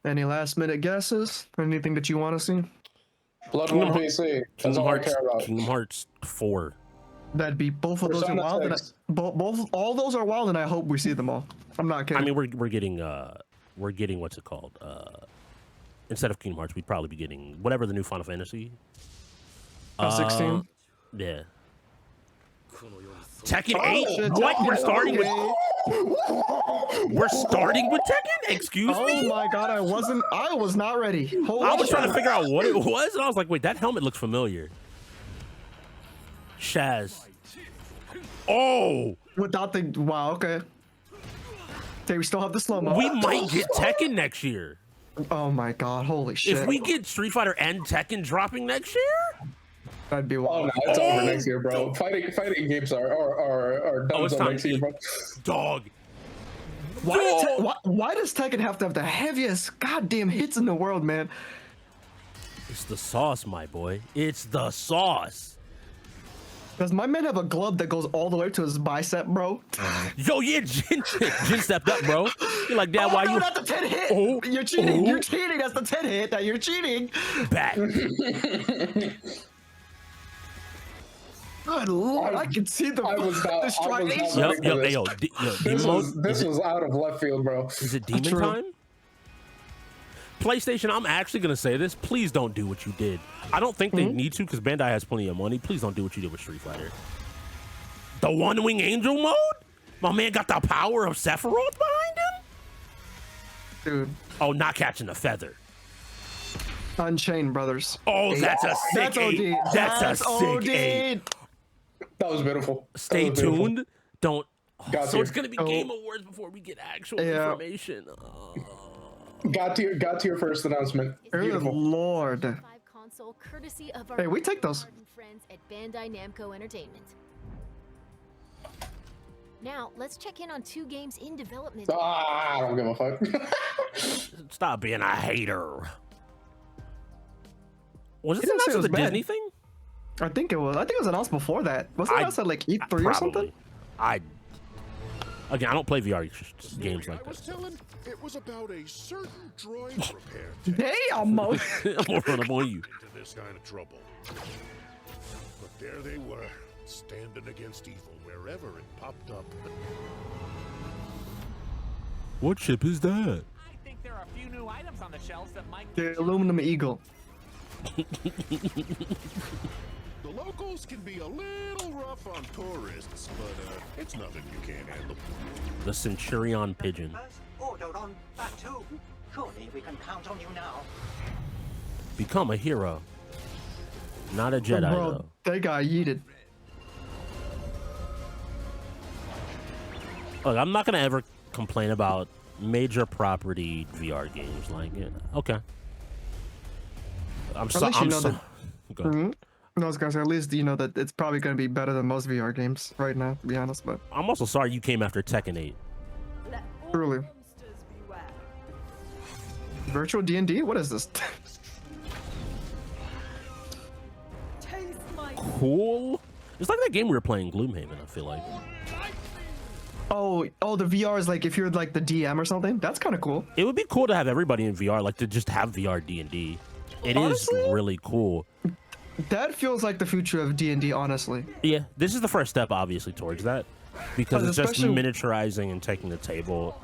Any last minute guesses? Anything that you want to see? Bloodborne PC. That's all I care about. Kingdom Hearts 4. That'd be both of those are wild. And both all those are wild, and I hope we see them all. I'm not kidding. I mean, we're getting what's it called? Instead of Kingdom Hearts, we'd probably be getting whatever the new Final Fantasy. 16. Yeah. Tekken 8? Shit, What? Tekken, We're starting with We're starting with Tekken? Excuse me? Oh my god, I was not ready. Holy I was shit. trying to figure out what it was, and I was like, wait, that helmet looks familiar. Shaz. Oh! Without the wow, okay. Okay, we still have the slow-mo. We might get Tekken next year. Oh my god, holy shit. If we get Street Fighter and Tekken dropping next year? That'd be Oh wild. no, it's over next year, bro. Fighting games are done it's until time next year, bro. Dog. Why does Tekken have to have the heaviest goddamn hits in the world, man? It's the sauce, my boy. It's the sauce. Does my man have a glove that goes all the way to his bicep, bro? Yo, yeah, Jin stepped up, bro. You're like, Dad, why no, you? not the 10 hit. Oh, You're cheating. oh. You're cheating. That's the 10 hit. That you're cheating. Back. Good lord, I can see the striation. This was out of left field, bro. Is it demon time? PlayStation, I'm actually gonna say this. Please don't do what you did. I don't think they need to because Bandai has plenty of money. Please don't do what you did with Street Fighter. The One Wing Angel mode? My man got the power of Sephiroth behind him? Dude. Oh, not catching the feather. Unchained Brothers. Oh, that's a sick That's OD. That's a sick eight. That was beautiful. Stay tuned. Don't. Got It's gonna be Game Awards before we get actual information. Got to your first announcement. Good lord. Hey, we take those. Friends at Bandai Namco Entertainment. Now, let's check in on 2 games in development. I don't give a fuck. Stop being a hater. Was this He didn't say announced it as was a bad. Disney thing? I think it was. I think it was announced before that. Wasn't it announced at like E3 or something? Again, I don't play VR games like I was that. telling, it was about a certain droid repair Damn, Mo. I'm gonna run up on you. into this kind of trouble. But there they were, standing against evil wherever it popped up. What chip is that? I think there are a few new items on the shelves that might The aluminum eagle. The locals can be a little rough on tourists, but it's nothing you can't handle. The Centurion Pigeon. Order on Batu. Surely we can count on you now. Become a hero. Not a Jedi, Bro, though. they got yeeted. Look, I'm not gonna ever complain about major property VR games. Like, yeah, okay. I'm sorry. Go ahead. No, I was gonna say, at least you know that it's probably gonna be better than most VR games right now, to be honest. But I'm also sorry you came after Tekken 8. truly, virtual D&D. What is this? Cool. It's like that game we were playing, Gloomhaven. I feel like. Oh, the VR is like if you're like the DM or something. That's kind of cool. It would be cool to have everybody in VR, like to just have VR D&D. It Honestly? is really cool. That feels like the future of D&D, honestly. Yeah, this is the first step, obviously, towards that, because it's just especially- miniaturizing and taking the table.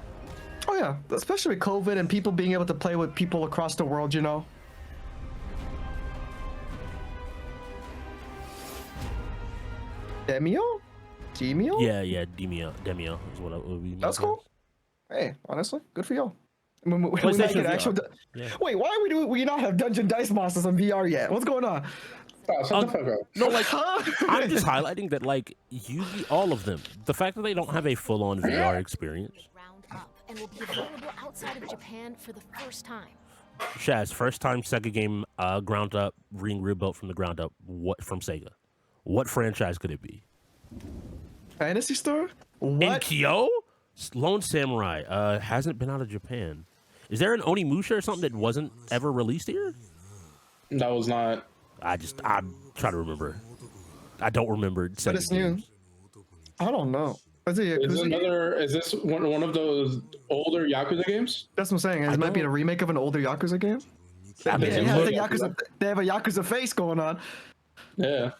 Oh yeah, especially with COVID and people being able to play with people across the world, you know. Demio? Yeah, Demio is what it would be. That's cool. Hey, honestly, good for y'all. We might PlayStation get VR. actual. Yeah. Wait, why are we not have Dungeon Dice Monsters on VR yet? What's going on? Shut the fuck up. No, like I'm just highlighting that, like all of them. The fact that they don't have a full-on VR experience. Round up and will be available outside of Japan for the first time. Shaz, first time Sega game, ground up, rebuilt from the ground up. What from Sega? What franchise could it be? Fantasy Star? In What? Kyo? Lone Samurai hasn't been out of Japan. Is there an Onimusha or something that wasn't ever released here? That was not. I'm trying to remember. I don't remember. But it's new. I don't know. Is it a Is Yakuza game? is this one of those older Yakuza games? That's what I'm saying. It might be a remake of an older Yakuza game. I mean, They it have look- the Yakuza. They have a Yakuza face going on. Yeah.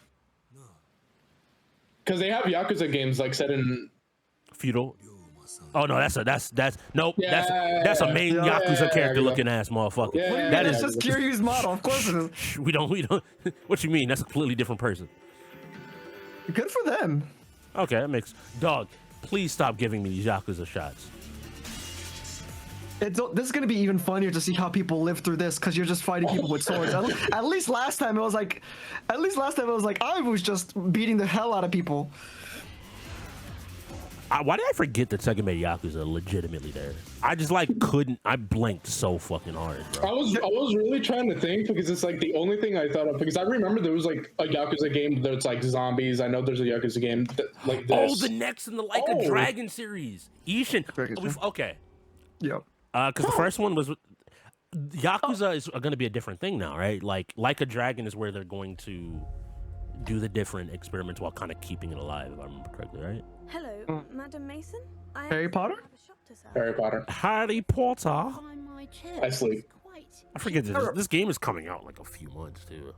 Because they have Yakuza games like set in. feudal. Oh no, that's nope. Yeah. That's a main Yeah. Yakuza character Yeah. looking ass motherfucker. Yeah. What do you That mean? is It's just Kiryu's model. Of course it is. we don't. What you mean? That's a completely different person. Good for them. Okay, that makes dog. Please stop giving me these Yakuza shots. This is gonna be even funnier to see how people live through this because you're just fighting people with swords. At least last time it was like, I was just beating the hell out of people. Why did I forget that Tekken made Yakuza legitimately there? I just like couldn't. I blinked so fucking hard, bro. I was really trying to think because it's like the only thing I thought of because I remember there was like a Yakuza game that's like zombies. I know there's a Yakuza game like this. Oh, the next in the Like a Dragon series. Ishin. Okay. Yep. Because the first one was Yakuza is going to be a different thing now, right? Like a Dragon is where they're going to do the different experiments while kind of keeping it alive, if I remember correctly, right? Hello, Madam Mason. Harry Potter? Harry Potter. Harry Potter. I sleep. I forget this game is coming out in like a few months too.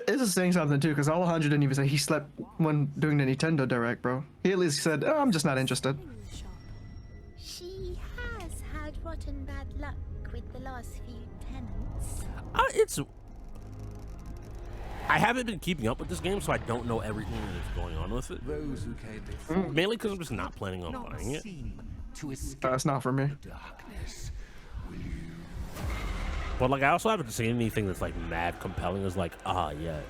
This is saying something too, because Alejandro didn't even say he slept when doing the Nintendo Direct, bro. He at least said, "Oh, I'm just not interested." She has had rotten bad luck with the last few tenants. I haven't been keeping up with this game, so I don't know everything that's going on with it. Those who came before Mainly because I'm just not planning on buying it. That's not for me. But like, I also haven't seen anything that's like mad compelling. It's like, yes.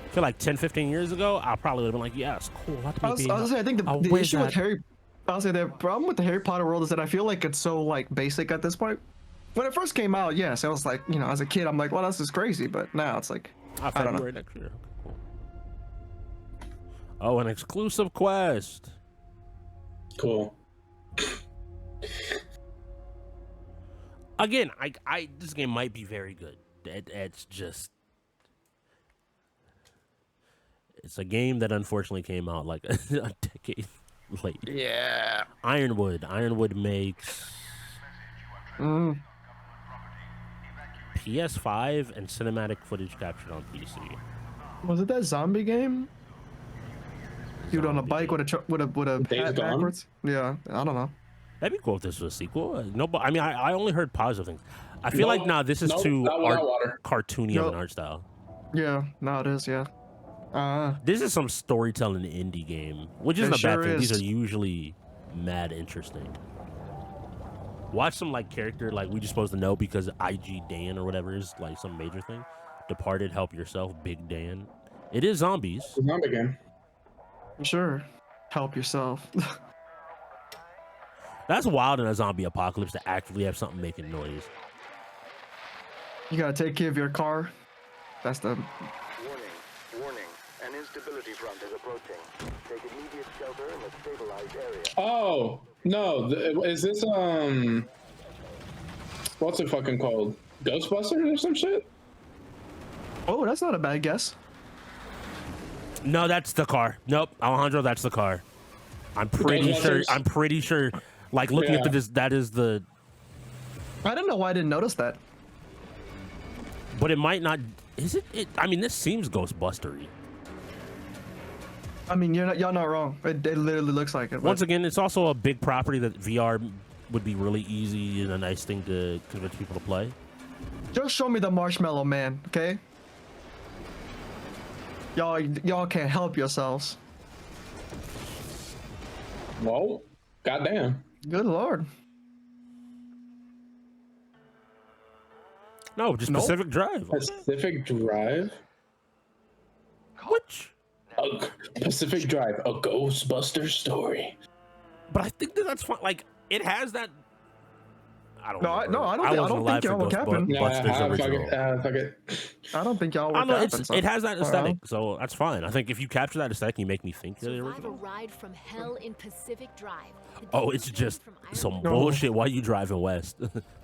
I feel like 10, 15 years ago, I probably would have been like, yeah, it's cool. I was gonna say, I think the issue with the problem with the Harry Potter world is that I feel like it's so like basic at this point. When it first came out, yes, I was like, as a kid, I'm like, well, this is crazy. But now it's like, I don't know. Next year. Okay, cool. Oh, an exclusive quest. Cool. Again, this game might be very good. It's a game that unfortunately came out like a decade late. Yeah. Ironwood makes PS5 and cinematic footage captured on PC. Was it that zombie game? Dude on a bike with a hat backwards? Yeah, I don't know. That'd be cool if this was a sequel. No, but I mean, I only heard positive things. I feel like this is too cartoony of an art style. Yeah, no, it is. Yeah. This is some storytelling indie game, which isn't a bad thing. These are usually mad interesting. Watch some like character like we just supposed to know because IG Dan or whatever is like some major thing. Departed, Help Yourself, Big Dan. It is zombies. It's a zombie game. Sure. Help yourself. That's wild in a zombie apocalypse to actually have something making noise. You gotta take care of your car. That's the. Warning. An instability front is approaching. Take immediate shelter in a stabilized area. Oh no! Is this what's it fucking called? Ghostbusters or some shit? Oh, that's not a bad guess. No, that's the car. Nope, Alejandro, that's the car. I'm pretty sure. Like looking at this, that is the. I don't know why I didn't notice that. But it might not. Is it? I mean, this seems Ghostbustery. I mean, y'all not wrong. It literally looks like it. Once again, it's also a big property that VR would be really easy and a nice thing to convince people to play. Just show me the Marshmallow Man, okay? Y'all can't help yourselves. Whoa! Goddamn! Good lord! No, just Pacific Drive. Pacific Drive. Which? Pacific Drive, a Ghostbuster story. But I think that's fun. Like it has that. I don't know. I don't think y'all were capping. I don't think y'all were capping. It has that aesthetic, so that's fine. I think if you capture that aesthetic, you make me think the original. Ride from hell in Pacific Drive. Oh, it's just some bullshit while you driving west.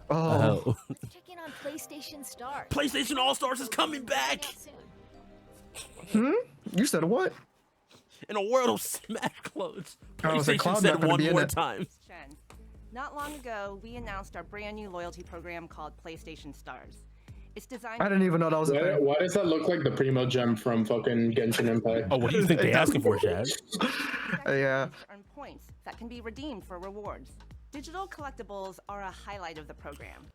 Oh. Check in on PlayStation Stars. PlayStation All Stars is coming back. You said what? In a world of Smash clones. Oh, so PlayStation Cloud said not gonna one be in more it. time. Not long ago, we announced our brand new loyalty program called PlayStation Stars. It's designed. I didn't even know that was a thing. Why does that look like the Primo Gem from fucking Genshin Impact? Oh, what do you think they asking for, Shaz? Yeah. Earn points that can be redeemed for rewards. Digital collectibles are a highlight of the program.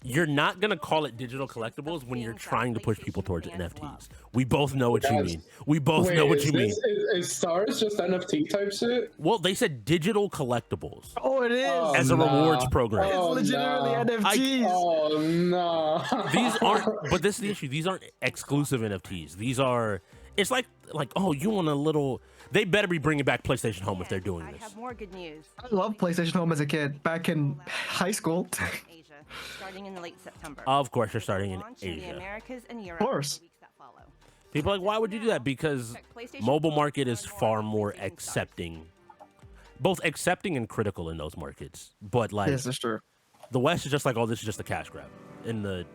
You're not gonna call it digital collectibles when you're trying to push people towards NFTs. We both know what you mean. We both know what you mean. Is Stars just NFT type shit? Well, they said digital collectibles Oh, it is. as a rewards program. It's legitimately NFTs. Oh no. These aren't, but this is the issue. These aren't exclusive NFTs. These are. It's like oh, you want a little. They better be bringing back PlayStation Home if they're doing I this. have more good news. I love PlayStation Home as a kid, back in high school. Asia, starting in late September. Of course, you're starting in Launch in the Asia. Americas and Europe Of course. in the weeks that follow. People are like, why would you do that? Because mobile market is far more accepting, both accepting and critical in those markets. But like, This is true. the West is just like, oh, this is just a cash grab. In the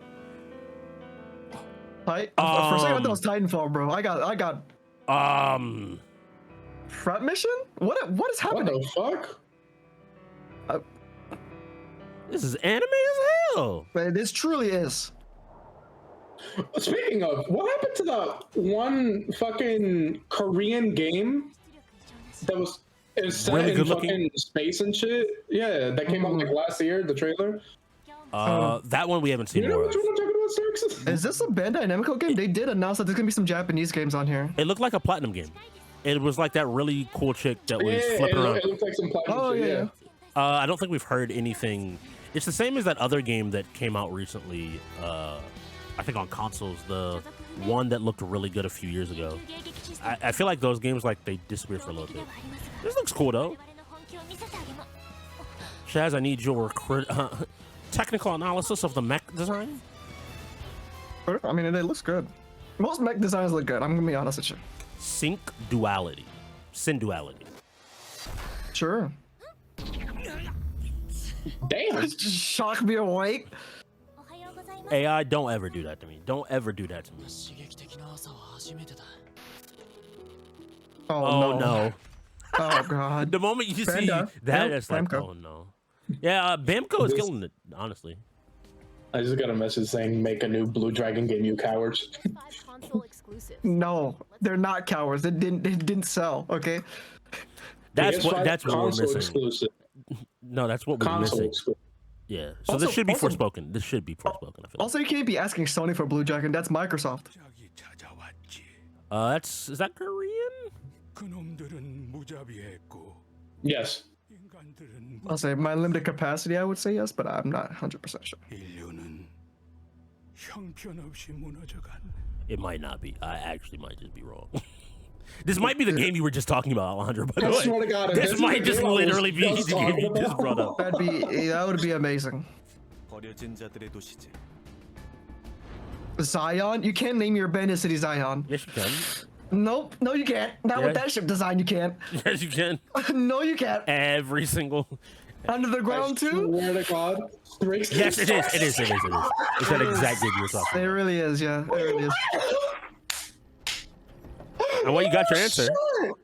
For a second, I thought it was Titanfall, bro. I got front mission. What is What happening? the fuck? this is anime as hell. This truly is. Speaking of, what happened to the one fucking Korean game that was set Really in good looking? fucking space and shit? Yeah, that came out like last year, the trailer. That one we haven't seen You know more which of. one I'm talking about, Strix? Is this a Bandai Namco game? They did announce that there's gonna be some Japanese games on here. It looked like a platinum game. It was like that really cool chick that was Yeah, flipping around. it looked like some platinum Oh shit, yeah. I don't think we've heard anything. It's the same as that other game that came out recently. I think on consoles, the one that looked really good a few years ago. I feel like those games like they disappear for a little bit. This looks cool though. Shaz, I need your technical analysis of the mech design. I mean, it looks good. Most mech designs look good. I'm gonna be honest with you. Sync duality, sin duality. Sure. Damn. Just shock me awake. AI, don't ever do that to me. Don't ever do that to me. Oh, no. Oh god. The moment you see Banda. that, Yep, it's like, Bamco. oh no. Yeah, Bamco is killing it, honestly. I just got a message saying, make a new Blue Dragon game, you cowards. Console exclusives. No, they're not cowards. It didn't sell. Okay. That's PS5 what we're console missing. exclusive. No, that's what we're Console missing. exclusive. Yeah. So Also- this should be also- forspoken. This should be forspoken. I feel. Also, you can't be asking Sony for Blue Dragon. That's Microsoft. Is that Korean? Yes. I'll say my limited capacity. I would say yes, but I'm not 100% sure. It might not be. I actually might just be wrong. This might be the game you were just talking about, Alejandro. By the I way, swear to God, this might just literally be the game you just brought up. That would be amazing. Zion? You can't name your abandoned city Zion. Yes, you can. Nope. No, you can't. Not with Yeah. that ship design. You can't. Yes, you can. No, you can't. Every single. Under the ground too? Swear to God. Yes, it is. It is. It is. It is. It's that exact game you were talking It about. really is. Yeah, it really is. And well, you got your answer.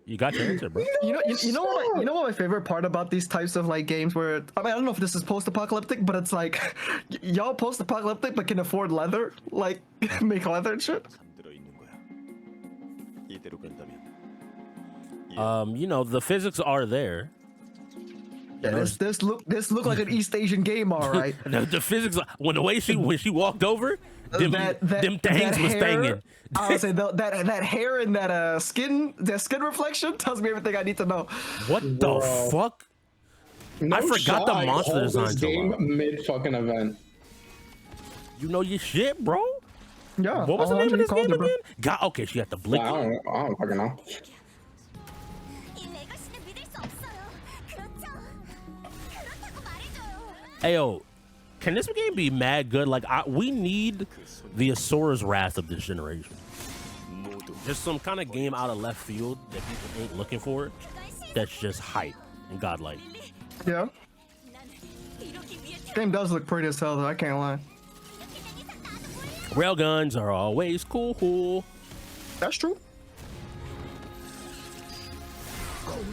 You got your answer, bro. You know what my favorite part about these types of like games where I don't know if this is post-apocalyptic, but it's like y'all post-apocalyptic but can afford leather, like make leather and shit. The physics are there. Yeah, this look like an East Asian game, all right. The physics, when she walked over, them things was thangin'. I would say that hair and that skin reflection tells me everything I need to know. What the fuck? No I forgot shot, the I monster called design this so game well. mid fucking event. You know your shit, bro. Yeah. What was the name of this game bro. again? God, okay, she got the blicky. I don't fucking know. Ayo, can this game be mad good? Like, we need the Asura's Wrath of this generation. Just some kind of game out of left field that people ain't looking for. That's just hype and godlike. Yeah. Game does look pretty as hell, though. I can't lie. Railguns are always cool. That's true.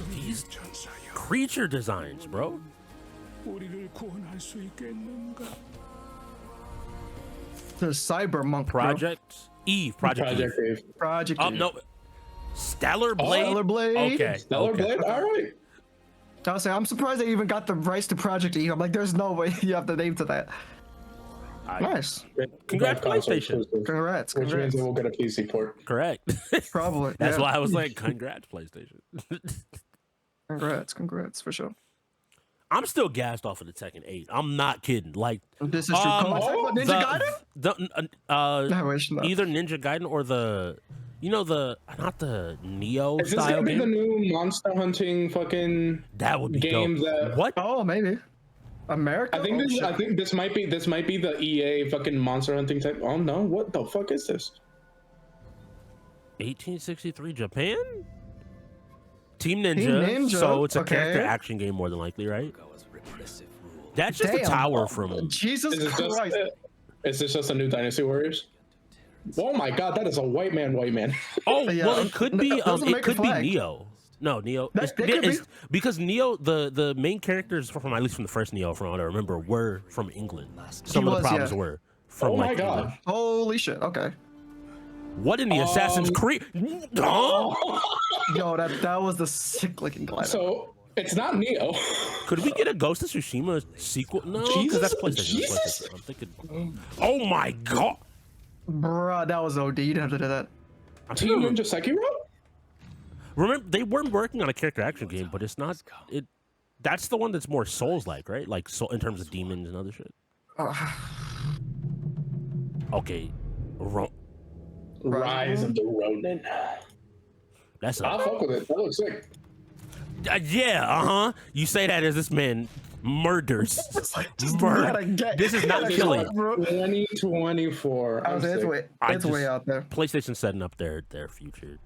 These creature designs, bro. The Cyber Monk Project Eve. Project Eve. Project Eve. No. Stellar Blade. Stellar Blade. Okay. Stellar Blade. All right. I was saying, I'm surprised they even got the rights to Project Eve. I'm like, there's no way you have the name to that. Nice. Congrats, PlayStation. Congrats. Which means it will get a PC port. Correct. Probably. That's why I was like, congrats, PlayStation. Congrats for sure. I'm still gassed off of the Tekken 8. I'm not kidding. Like this is your Ninja Gaiden? Either Ninja Gaiden or the, not the Neo Is this style gonna be game. the new monster hunting fucking that would be game dope. that What? Oh, maybe. America. I think this might be the EA fucking monster hunting type. Oh no, what the fuck is this? 1863 Japan? Team Ninja. So it's a character action game more than likely, right? That's just a tower from Jesus Christ. Is this just a new Dynasty Warriors? Oh my god, that is a white man. Oh, well, it could be Neo. No, Neo. Because Neo, the main characters from at least from the first Neo, from what I remember, were from England. Some of the problems were from my god. England. Holy shit. Okay. What in the Assassin's Creed? Yo, that was the sick looking glider. So it's not Neo. Could we get a Ghost of Tsushima sequel? No, because that's PlayStation. I'm thinking. Oh my god. Bruh, that was OD. You didn't have to do that. Team Ninja Sekiro? Remember, they were working on a character action game, but it's not. That's the one that's more Souls-like, right? Like in terms of demons and other shit. Okay. Rise of the Ronin. I'll fuck with it. That looks sick. Yeah, You say that as this man murders. This is not killing. 2024. It's way out there. PlayStation setting up their future.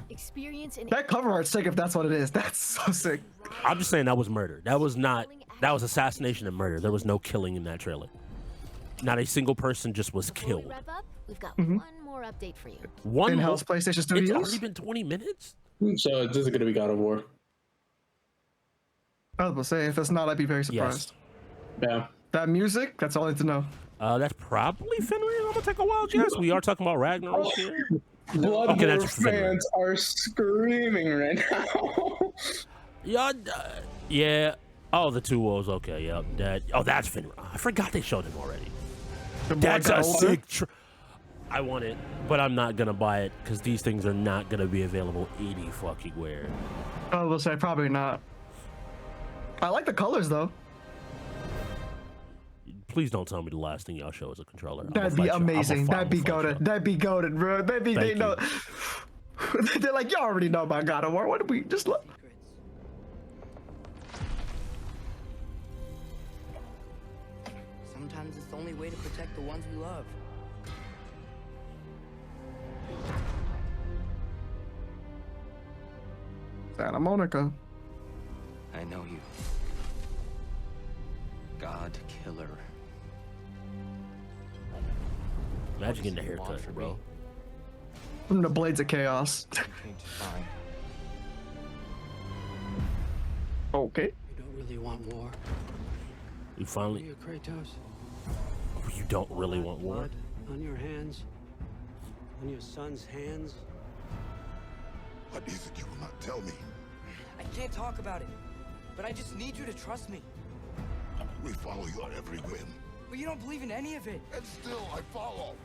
Experience in that cover art's sick if that's what it is. That's so sick. I'm just saying that was murder. That was assassination and murder. There was no killing in that trailer. Not a single person just was killed. Wrap up, we've got one more update for you. One in-house PlayStation Studios. It's already been 20 minutes. So this is gonna be God of War. I was about to say, if it's not, I'd be very surprised. Yes. Yeah. That music, that's all I need to know. That's probably Fenrir. I'm gonna take a wild guess. We are talking about Ragnarok here. Bloodborne fans are screaming right now. Yeah. Oh, the two wolves. Okay, yep. That's Fenrir. I forgot they showed him already. That's a sick. I want it, but I'm not gonna buy it because these things are not gonna be available any fucking where. I will say probably not. I like the colors though. Please don't tell me the last thing y'all show is a controller. That'd be amazing. That'd be goated. That'd be goated, bro. They know. They're like, you already know about God of War. What did we just look? Sometimes it's the only way to protect the ones we love. Santa Monica. I know you. God killer. Imagine getting a haircut, bro. From the Blades of Chaos. Okay. You don't really want war. You finally. You Kratos. You don't really want war. Blood on your hands. On your son's hands. What is it you will not tell me? I can't talk about it, but I just need you to trust me. We follow you on every whim. But you don't believe in any of it. And still I follow.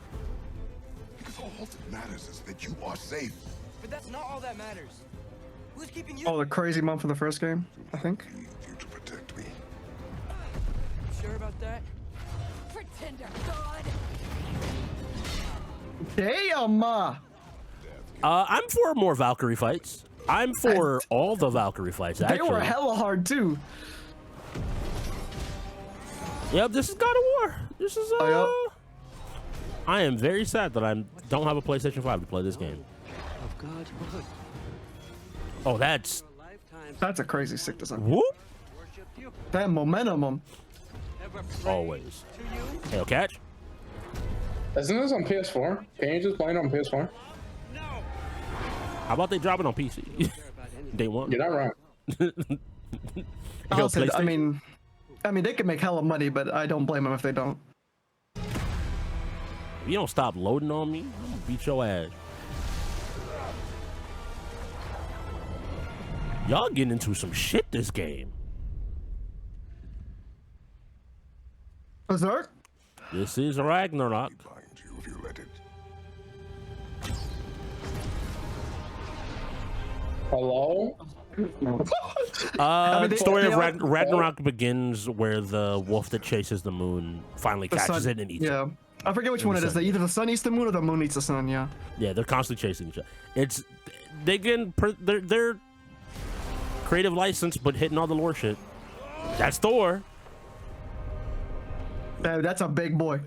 Because all that matters is that you are safe. But that's not all that matters. Who's keeping you? Oh, the crazy month for the first game, I think. I need you to protect me. You sure about that? Pretender God. Damn. I'm for more Valkyrie fights. I'm for all the Valkyrie fights. Actually, they were hella hard too. Yep, this is God of War. This is I am very sad that I don't have a PlayStation 5 to play this game. Oh, that's a crazy sick design. Whoop. That momentum. Always. Hail catch. Isn't this on PS4? Can you just play it on PS4? How about they drop it on PC? Day one. You're not wrong. I'll say, I mean, they can make hella money, but I don't blame them if they don't. If you don't stop loading on me, I'm gonna beat your ass. Y'all getting into some shit this game. Berserk? This is Ragnarok. Hello? Story of Ragnarok begins where the wolf that chases the moon finally catches it and eats it. Yeah. I forget which one it is. Either the sun eats the moon or the moon eats the sun, yeah. Yeah, they're constantly chasing each other. They're creative license, but hitting all the lore shit. That's Thor. That's a big boy.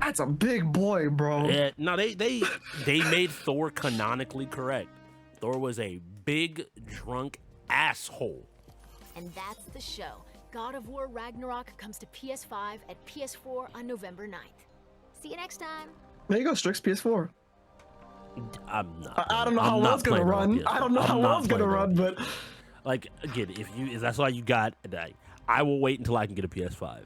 That's a big boy, bro. Yeah, no, they made Thor canonically correct. Thor was a big drunk asshole. And that's the show. God of War Ragnarok comes to PS5 and PS4 on November 9th. See you next time. There you go, Strix PS4. I'm not. I don't know how well it's gonna run. I don't know how well it's gonna run, but like again, if that's all you got, I will wait until I can get a PS5.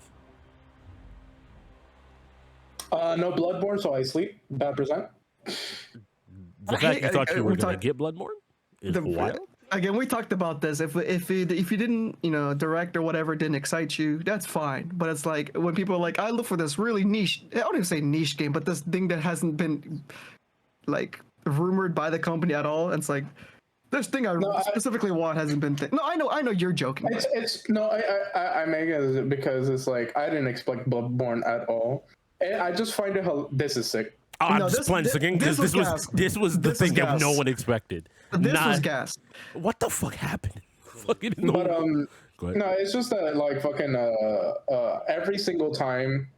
No Bloodborne, so I sleep. Bad present. The fact you thought you were gonna get Bloodborne is wild. Again, we talked about this. If you didn't, direct or whatever didn't excite you, that's fine. But it's like when people are like, I look for this really niche. I don't even say niche game, but this thing that hasn't been like rumored by the company at all. And it's like this thing I specifically want hasn't been. No, I know you're joking. I make it because it's like I didn't expect Bloodborne at all. And I just find it this is sick. Oh, I'm just playing this again because this was the thing that no one expected. This was gas. What the fuck happened? Fucking no, it's just that like fucking every single time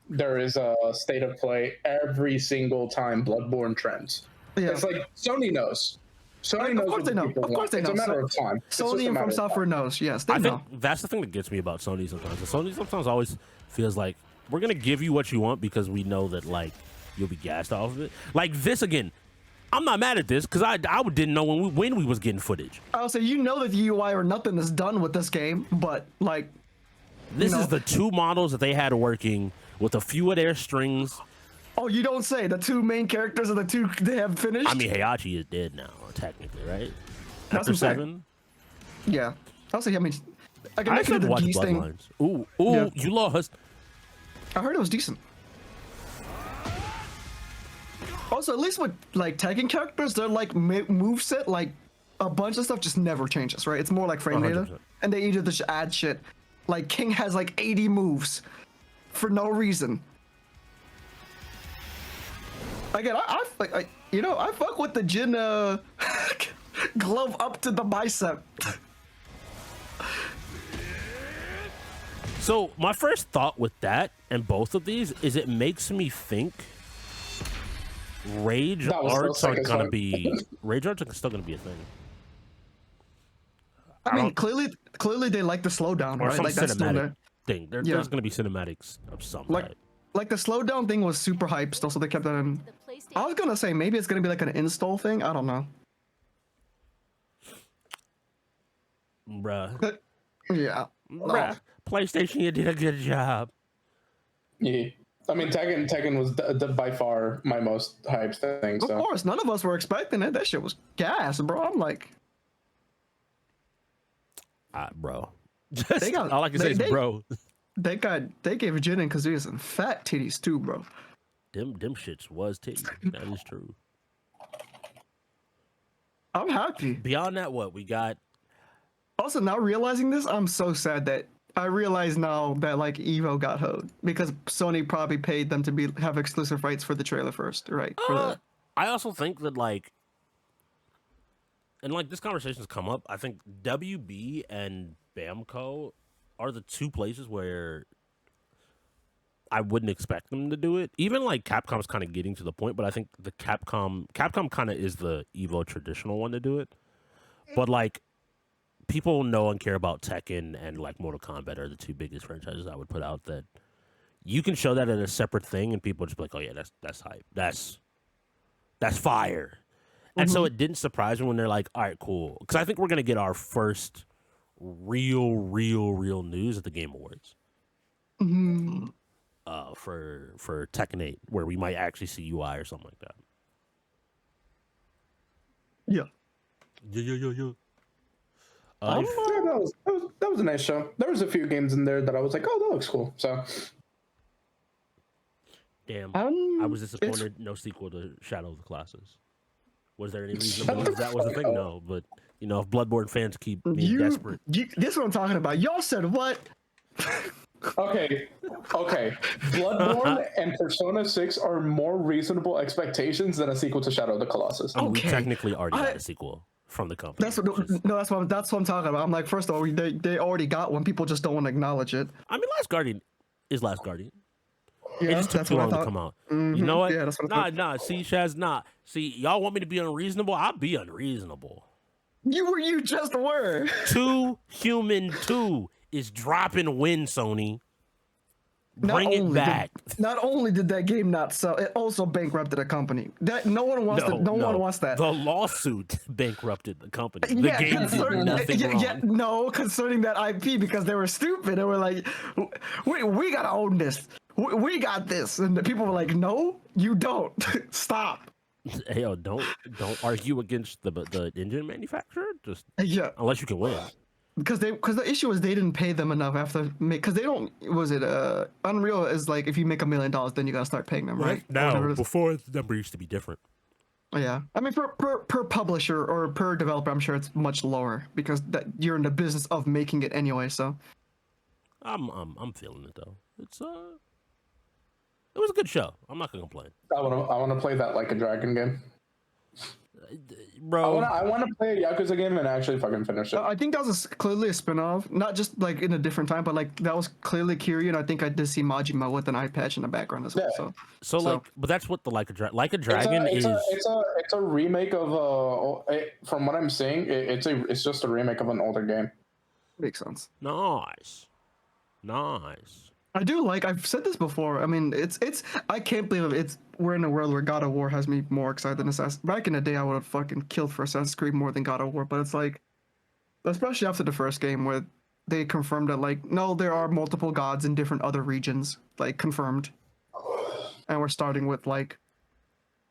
there is a state of play, every single time Bloodborne trends. Yeah. It's like Sony knows. Sony knows. Of course they know. Of course they know. It's a matter of time. Sony and From Software knows. Yes, they know. Think that's the thing that gets me about Sony sometimes. Sony sometimes always feels like we're gonna give you what you want because we know that like you'll be gassed off of it. Like this again. I'm not mad at this because I didn't know when we was getting footage. I'll say the UI or nothing is done with this game, but like this is the two models that they had working with a few of their strings. Oh, you don't say. The two main characters are the two they have finished. I mean, Heihachi is dead now, technically, right? That's After 7. Yeah, I'll say. I mean, I can I make it the Geese thing. Ooh, Yeah. You lost. I heard it was decent. Also, at least with like Tekken characters, they're like moveset, like a bunch of stuff just never changes, right? It's more like frame data, and they either just add shit. Like King has like 80 moves for no reason. Again, I fuck with the Jin glove up to the bicep. So my first thought with that and both of these is it makes me think rage arts are gonna be still gonna be a thing. I mean, clearly they like the slowdown, or right? some Like that's still there. thing. There's gonna be cinematics of some type. Like the slowdown thing was super hype still, so they kept that in. I was gonna say maybe it's gonna be like an install thing. I don't know. Bruh. Yeah. Bruh. PlayStation, you did a good job. Yeah. I mean, Tekken was by far my most hyped thing. So. Of course, none of us were expecting it. That shit was gas, bro. I'm like, bro. All I can say is bro. They gave Jin and Kazuya some fat titties too, bro. Them shits was titties. That is true. I'm happy. Beyond that, what we got? Also, now realizing this, I'm so sad that I realize now that like Evo got hoed because Sony probably paid them to have exclusive rights for the trailer first, right? I also think that like, and like this conversation's come up. I think WB and Bamco are the two places where I wouldn't expect them to do it. Even like Capcom's kind of getting to the point, but I think the Capcom kind of is the Evo traditional one to do it. But like, people know and care about Tekken and like Mortal Kombat are the two biggest franchises I would put out that you can show that as a separate thing and people just be like, oh yeah, that's hype. That's That's fire. And so it didn't surprise me when they're like, all right, cool. Because I think we're going to get our first real news at the Game Awards. For Tekken 8, where we might actually see UI or something like that. Yeah. That was a nice show. There was a few games in there that I was like, oh, that looks cool. So, damn, I was disappointed. No sequel to Shadow of the Colossus. Was there any reason to believe that was a thing? No, but if Bloodborne fans keep being desperate. This is what I'm talking about. Y'all said what? Okay. Bloodborne and Persona 6 are more reasonable expectations than a sequel to Shadow of the Colossus. We technically already got a sequel from the company. That's what I'm talking about. I'm like, first of all, they already got one. People just don't want to acknowledge it. I mean, Last Guardian is Last Guardian. Yeah, it just took too long to come out. You know what? Yeah, that's what I thought. See, Shaz, See, y'all want me to be unreasonable? I'll be unreasonable. You just were. 2 Human 2 is dropping win, Sony. Bring it back. Not only did that game not sell, it also bankrupted a company. That no one wants one wants that. The lawsuit bankrupted the company. The game did nothing wrong. No, concerning that IP, because they were stupid. They were like, we gotta own this. We got this, and the people were like, no, you don't. Stop. Hey, yo, don't argue against the engine manufacturer. Just unless you can win. Because the issue is they didn't pay them enough after because they don't. Was it Unreal is like if you make $1 million, then you gotta start paying them, right? Now, before the number used to be different. Yeah, I mean per publisher or per developer, I'm sure it's much lower because that you're in the business of making it anyway. So, I'm feeling it though. It was a good show. I'm not gonna complain. I wanna play that Like a Dragon game. Bro, I want to play a Yakuza game and actually fucking finish it. I think that was clearly a spin-off, not just like in a different time, but like that was clearly Kiryu, and I think I did see Majima with an eye patch in the background as well. Yeah. So but that's what the Like a Dragon is. It's a remake of from what I'm seeing, it's just a remake of an older game. Makes sense. Nice. I do like. I've said this before. I mean, it's. I can't believe it. We're in a world where God of War has me more excited than Assassin's. Back in the day, I would have fucking killed for Assassin's Creed more than God of War. But it's like, especially after the first game, where they confirmed that like, no, there are multiple gods in different other regions, like confirmed. And we're starting with like,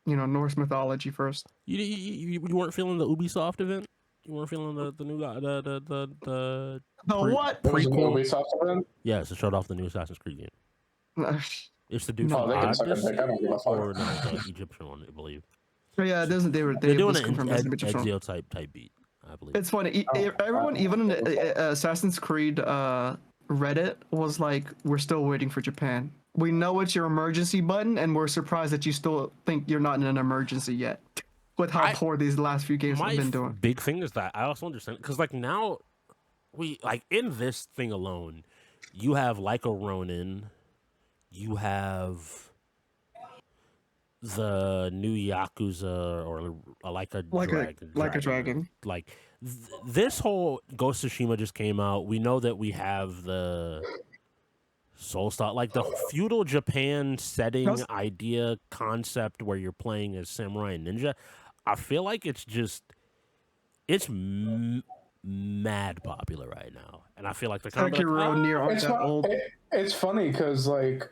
Norse mythology first. You weren't feeling the Ubisoft event? You weren't feeling the new guy, the what? Prequel. Ubisoft event? Yes, it showed off the new Assassin's Creed game. It's the dude from the Egyptian one, I believe. Yeah, they're doing an Ezio type beat, I believe. It's funny. Everyone, even in the Assassin's Creed Reddit, was like, "We're still waiting for Japan. We know it's your emergency button, and we're surprised that you still think you're not in an emergency yet." With how poor these last few games have been doing. Big thing is that I also understand because like now we like in this thing alone, you have like a Ronin, you have the new Yakuza or like a dragon. Like this whole Ghost of Tsushima just came out. We know that we have the Soul Star, like the feudal Japan setting idea concept where you're playing as samurai and ninja. I feel like it's mad popular right now, and I feel like it's funny because like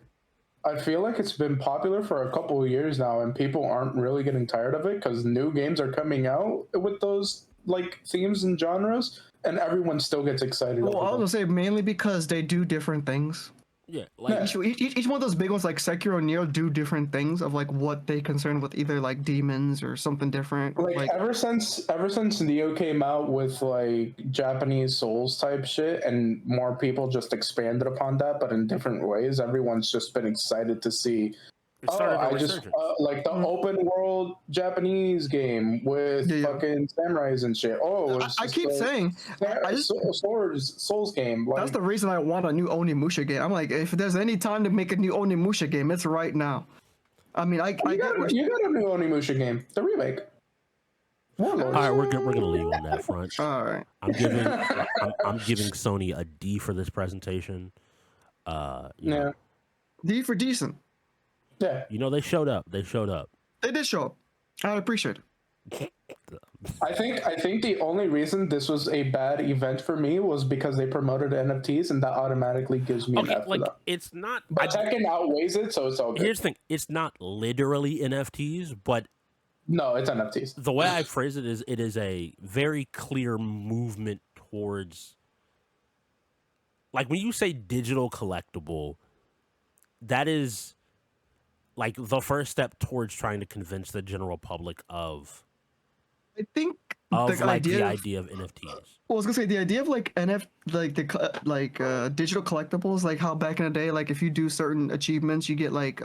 I feel like it's been popular for a couple of years now, and people aren't really getting tired of it because new games are coming out with those like themes and genres, and everyone still gets excited. Well, I was gonna say mainly because they do different things. Yeah, like each one of those big ones, like Sekiro and Neo, do different things of like what they concern with, either like demons or something different. Like ever since Neo came out with like Japanese Souls type shit, and more people just expanded upon that, but in different ways. Everyone's just been excited to see. Like the open world Japanese game with fucking samurais and shit. I keep saying Souls game. Like, that's the reason I want a new Onimusha game. I'm like, if there's any time to make a new Onimusha game, it's right now. I mean, you got a new Onimusha game, the remake. All right, we're gonna leave on that front. All right, I'm giving Sony a D for this presentation. D for decent. Yeah. They showed up. They did show up. I appreciate it. I think the only reason this was a bad event for me was because they promoted NFTs, and that automatically gives me an F for that. It's not. But Tekken outweighs it, so it's all good. Here's the thing: it's not literally NFTs, but no, it's NFTs. The way I phrase it is a very clear movement towards, like when you say digital collectible, that is like the first step towards trying to convince the general public of. I think the idea of NFTs. Well, I was gonna say the idea of like digital collectibles, like how back in the day, like if you do certain achievements, you get like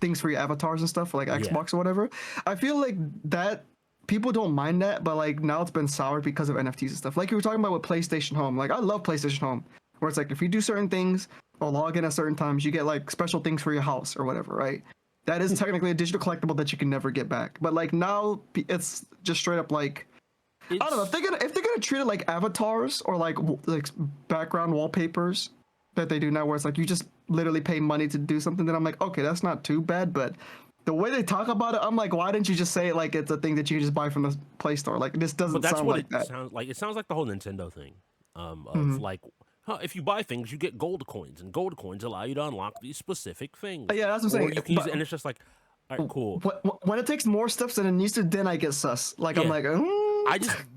things for your avatars and stuff for like Xbox or whatever. I feel like that people don't mind that, but like now it's been soured because of NFTs and stuff. Like you were talking about with PlayStation Home. Like I love PlayStation Home, where it's like if you do certain things or log in at certain times, you get like special things for your house or whatever, right? That is technically a digital collectible that you can never get back. But like now, it's just straight up like I don't know if they're gonna treat it like avatars or like background wallpapers that they do now, where it's like you just literally pay money to do something. Then I'm like, okay, that's not too bad. But the way they talk about it, I'm like, why didn't you just say it like it's a thing that you can just buy from the Play Store? Like this doesn't sound like that. Sounds like. It sounds like the whole Nintendo thing, of like. If you buy things, you get gold coins, and gold coins allow you to unlock these specific things. Yeah, that's what I'm saying. You can use it, and it's just like, all right, cool. When it takes more steps than it needs to, then I get sus. Like I'm like,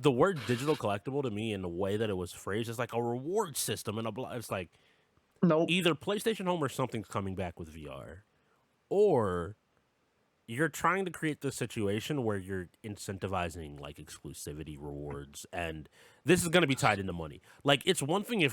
the word digital collectible to me, and the way that it was phrased, is like a reward system, and it's like, either PlayStation Home or something's coming back with VR, or you're trying to create this situation where you're incentivizing like exclusivity rewards, and this is going to be tied into money. Like it's one thing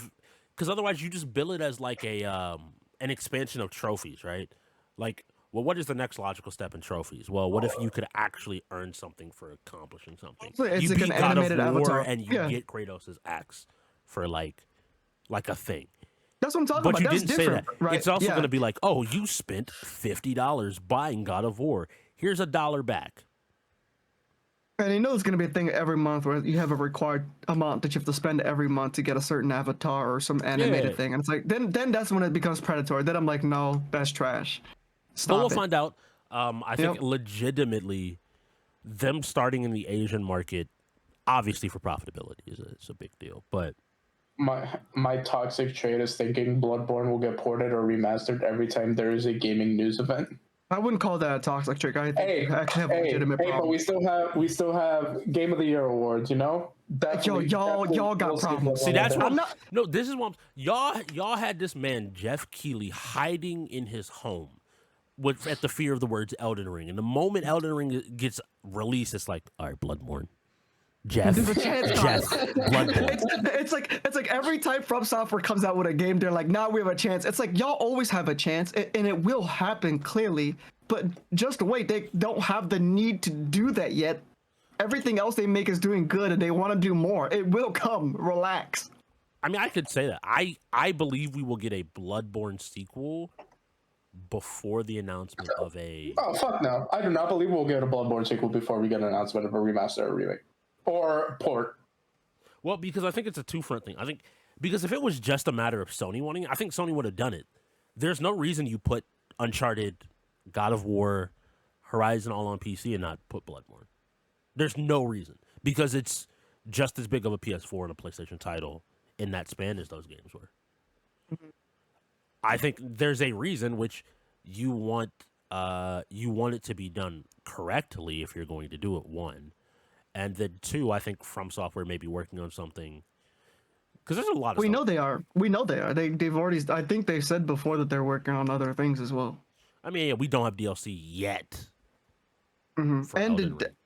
because otherwise you just bill it as like an expansion of trophies, right? Like, well, what is the next logical step in trophies? Well, what if you could actually earn something for accomplishing something? It's you like beat an God animated of War avatar, and you get Kratos' axe for like a thing. That's what I'm talking but about. You That's didn't different, say that. right? It's also going to be like, oh, you spent $50 buying God of War. Here's $1 back. And you know it's going to be a thing every month where you have a required amount that you have to spend every month to get a certain avatar or some animated thing. And it's like, then that's when it becomes predatory. Then I'm like, no, that's trash. Stop But we'll it. find out. I think legitimately them starting in the Asian market, obviously for profitability, is a big deal. But my toxic trait is thinking Bloodborne will get ported or remastered every time there is a gaming news event. I wouldn't call that a toxic trick. I think you actually have a legitimate problem. But we still have Game of the Year awards, you know? Y'all got problems. See, that's what No, this is what y'all had this man Jeff Keighley hiding in his home at the fear of the words Elden Ring. And the moment Elden Ring gets released, it's like, all right, Bloodborne. Jeff, Bloodborne. It's like every time From Software comes out with a game, they're like, "Now we have a chance." It's like y'all always have a chance, and it will happen clearly. But just wait, they don't have the need to do that yet. Everything else they make is doing good, and they want to do more. It will come. Relax. I mean, I could say that. I believe we will get a Bloodborne sequel before the announcement of a. Oh fuck no! I do not believe we'll get a Bloodborne sequel before we get an announcement of a remaster or remake. Or port. Well, because I think it's a two-front thing. I think because if it was just a matter of Sony wanting it, I think Sony would have done it. There's no reason you put Uncharted, God of War, Horizon all on PC and not put Bloodborne. There's no reason. Because it's just as big of a PS4 and a PlayStation title in that span as those games were. Mm-hmm. I think there's a reason which you want it to be done correctly if you're going to do it, one. And then two, I think From Software may be working on something because there's a lot of. We know they are. They've already. I think they said before that they're working on other things as well. I mean, we don't have DLC yet. Mm-hmm.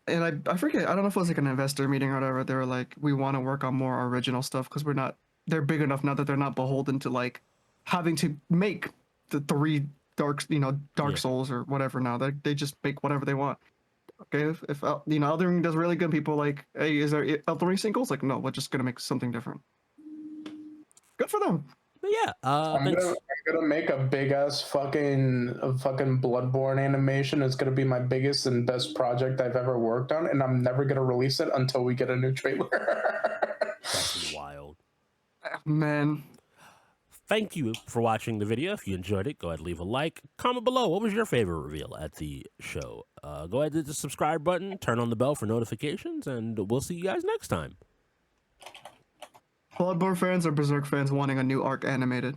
And I forget. I don't know if it was like an investor meeting or whatever. They were like, we want to work on more original stuff because we're not. They're big enough now that they're not beholden to like having to make the 3 Dark Souls or whatever. Now they just make whatever they want. Okay, if Elden Ring does really good, people like, hey, is there Elden Ring singles? Like, no, we're just gonna make something different. Good for them. But yeah, I'm gonna make a big ass fucking Bloodborne animation. It's gonna be my biggest and best project I've ever worked on, and I'm never gonna release it until we get a new trailer. That's wild, man. thank you for watching the video. If you enjoyed it, go ahead and leave a like. Comment below. What was your favorite reveal at the show? Go ahead and hit the subscribe button. Turn on the bell for notifications, and we'll see you guys next time. Bloodborne fans or Berserk fans wanting a new arc animated?